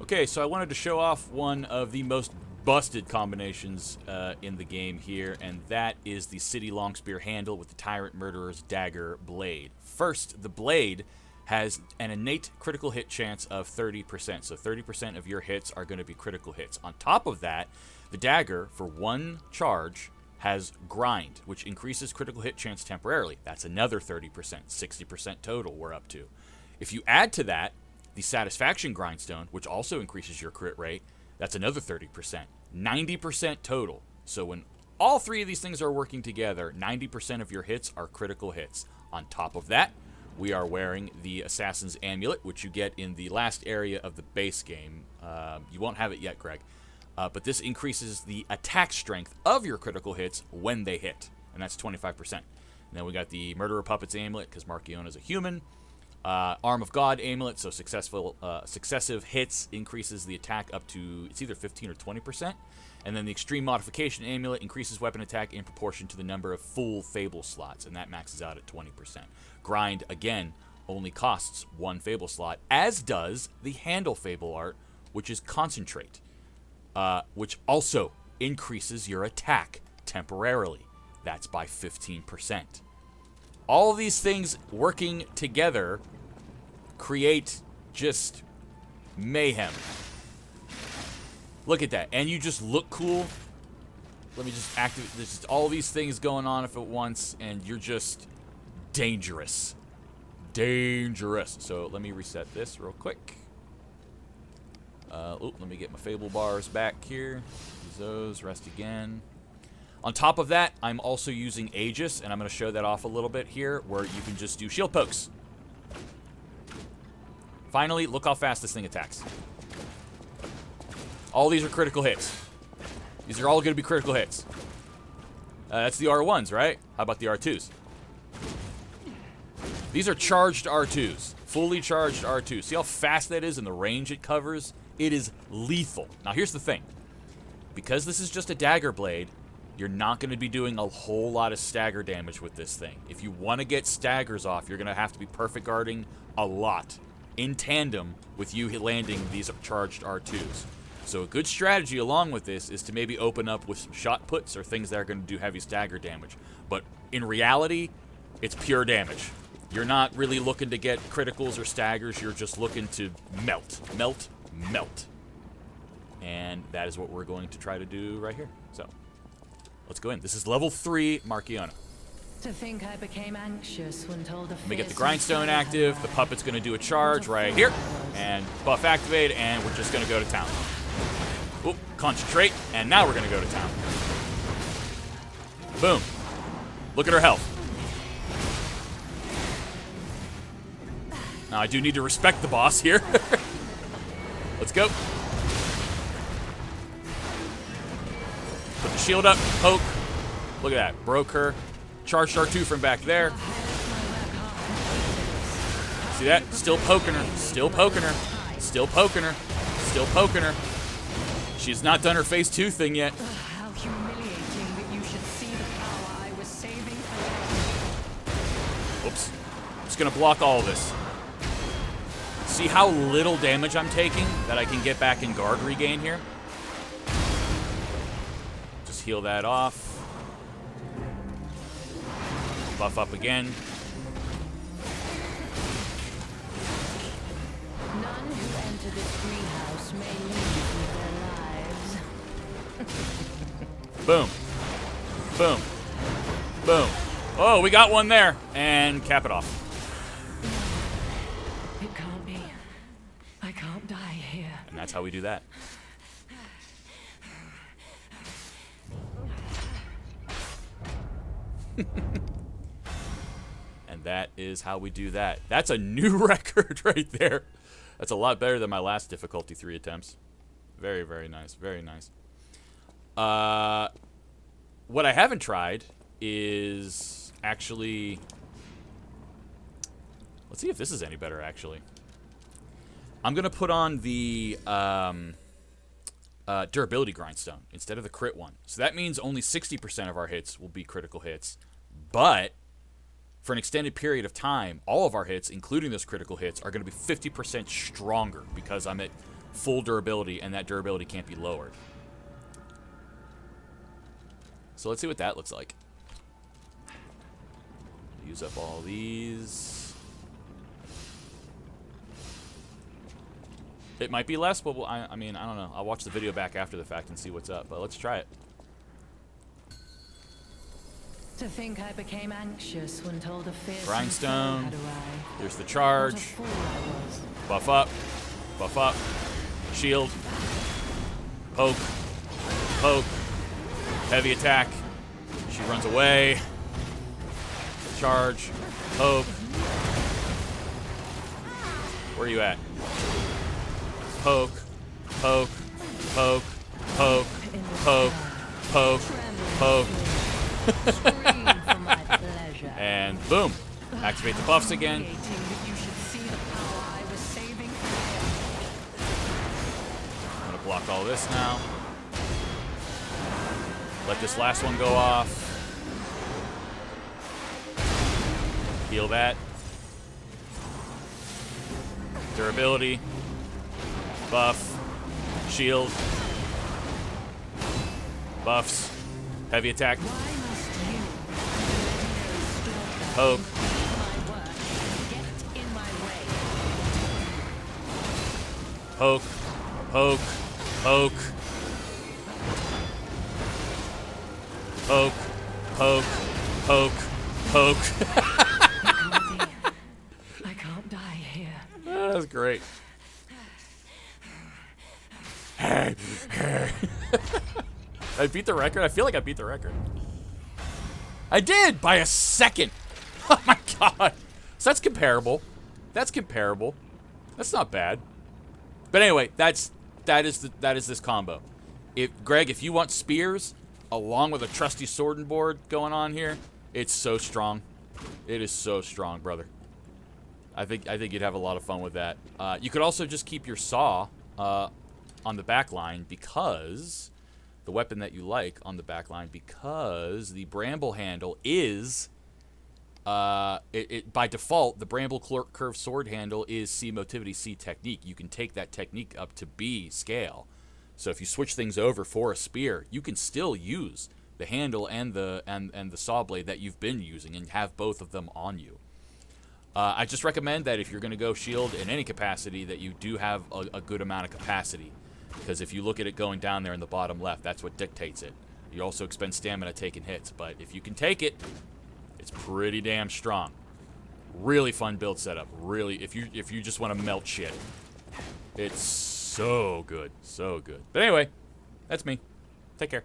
Okay, so I wanted to show off one of the most busted combinations in the game here, and that is the City Longspear handle with the Tyrant Murderer's Dagger Blade. First, the blade has an innate critical hit chance of 30%, so 30% of your hits are going to be critical hits. On top of that, the dagger, for one charge, has Grind, which increases critical hit chance temporarily. That's another 30%, 60% total we're up to. If you add to that the Satisfaction Grindstone, which also increases your crit rate, that's another 30%, 90% total. So when all three of these things are working together, 90% of your hits are critical hits. On top of that, we are wearing the Assassin's Amulet, which you get in the last area of the base game. You won't have it yet, Greg. But this increases the attack strength of your critical hits when they hit, and that's 25%. And then we got the Murderer Puppet's Amulet, because Marchion is a human. Arm of God Amulet, so successive hits increases the attack up to, it's either 15 or 20%. And then the Extreme Modification Amulet increases weapon attack in proportion to the number of full Fable slots, and that maxes out at 20%. Grind, again, only costs one Fable slot, as does the Handle Fable art, which is Concentrate, which also increases your attack temporarily. That's by 15%. All of these things working together create just mayhem. Look at that. And you just look cool. Let me just activate. There's just all these things going on at once, and you're just dangerous. Dangerous. So let me reset this real quick. Let me get my Fable bars back here. Use those. Rest again. On top of that, I'm also using Aegis, and I'm going to show that off a little bit here, where you can just do shield pokes. Finally, look how fast this thing attacks. All these are critical hits. These are all going to be critical hits. That's the R1s, right? How about the R2s? These are charged R2s. Fully charged R2s. See how fast that is and the range it covers? It is lethal. Now, here's the thing. Because this is just a dagger blade, you're not going to be doing a whole lot of stagger damage with this thing. If you want to get staggers off, you're going to have to be perfect guarding a lot in tandem with you landing these charged R2s. So a good strategy along with this is to maybe open up with some shot puts or things that are going to do heavy stagger damage. But in reality, it's pure damage. You're not really looking to get criticals or staggers. You're just looking to melt, melt, melt. And that is what we're going to try to do right here. So let's go in. This is level 3 Marchiona. To think I became anxious when told of Let me get the Grindstone active. The puppet's going to do a charge right here. And buff activate, and we're just going to go to town. Oop, concentrate, and now we're going to go to town. Boom. Look at her health. Now, I do need to respect the boss here. Let's go. Put the shield up, poke. Look at that, broke her. Charged R2 from back there. See that? Still poking her, still poking her, still poking her, still poking her. She's not done her phase 2 thing yet. How humiliating that you should see the power I was saving. Oops. I'm just gonna block all of this. See how little damage I'm taking that I can get back in guard regain here? Just heal that off. Buff up again. None who enter this greenhouse may leave with their lives. Boom. Boom. Boom. Oh, we got one there. And cap it off. It can't be. I can't die here. And that's how we do that. And that is how we do that. That's a new record right there. That's a lot better than my last difficulty 3 attempts. Very, very nice. Very nice. What I haven't tried is actually... Let's see if this is any better, actually. I'm going to put on the durability grindstone instead of the crit one. So that means only 60% of our hits will be critical hits. But for an extended period of time, all of our hits, including those critical hits, are going to be 50% stronger because I'm at full durability, and that durability can't be lowered. So let's see what that looks like. Use up all these. It might be less, but I mean, I don't know. I'll watch the video back after the fact and see what's up, but let's try it. To think I became anxious when told a fearsome Grindstone. foe had arrived. Here's the What a charge. fool I was. Buff up. Buff up. Shield. Poke. Poke. Heavy attack. She runs away. Charge. Poke. Where are you at? Poke. Poke. Poke. Poke. Poke. Poke. Poke. Scream for my pleasure. And boom. Activate the buffs again. Creating that you should see the power I was saving. I'm gonna block all this now. Let this last one go off. Heal that. Durability. Buff. Shield. Buffs. Heavy attack. Why must you, stalker, Poke. my work and get in my way? Poke. Poke. Poke. Poke. Poke. Poke. Poke. I can't die here. That was great. I beat the record? I feel like I beat the record. I did! By a second! Oh my god! So that's comparable. That's comparable. That's not bad. But anyway, that is this combo. Greg, if you want spears, along with a trusty sword and board going on here, it's so strong. It is so strong, brother. I think you'd have a lot of fun with that. You could also just keep your saw on the back line, because the weapon that you like on the back line, because the bramble handle is by default, the bramble curved sword handle is C motivity, C technique. You can take that technique up to B scale. So if you switch things over for a spear, you can still use the handle and the saw blade that you've been using and have both of them on you. I just recommend that if you're going to go shield in any capacity, that you do have a good amount of capacity. Because if you look at it going down there in the bottom left, that's what dictates it. You also expend stamina taking hits, but if you can take it, it's pretty damn strong. Really fun build setup. Really, if you just want to melt shit, it's so good, so good. But anyway, that's me. Take care.